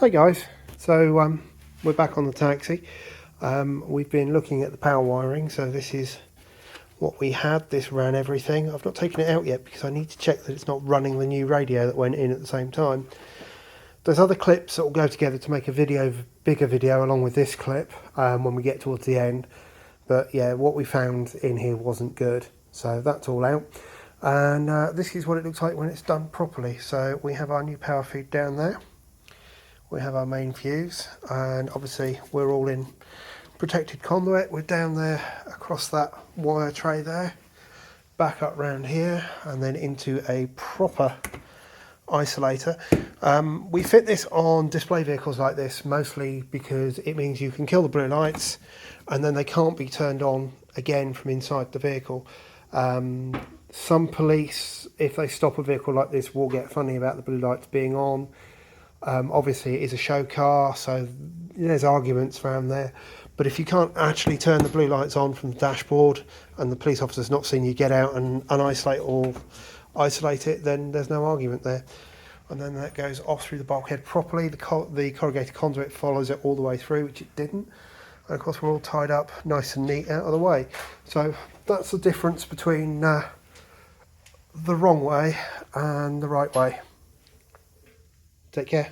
Hi guys, so we're back on the taxi. We've been looking at the power wiring, so this is what we had. This ran everything. I've not taken it out yet because I need to check that it's not running the new radio that went in at the same time. There's other clips that will go together to make a bigger video along with this clip when we get towards the end. But yeah, what we found in here wasn't good, so that's all out. And this is what it looks like when it's done properly. So we have our new power feed down there. We have our main fuse, and obviously we're all in protected conduit. We're down there across that wire tray there, back up round here, and then into a proper isolator. We fit this on display vehicles like this mostly because it means you can kill the blue lights and then they can't be turned on again from inside the vehicle. Some police, if they stop a vehicle like this, will get funny about the blue lights being on. Obviously it is a show car, so there's arguments around there, but if you can't actually turn the blue lights on from the dashboard and the police officer's not seen you get out and unisolate or isolate it, then there's no argument there. And then that goes off through the bulkhead properly. The corrugated conduit follows it all the way through, which it didn't, and of course we're all tied up nice and neat out of the way. So that's the difference between the wrong way and the right way. Take care.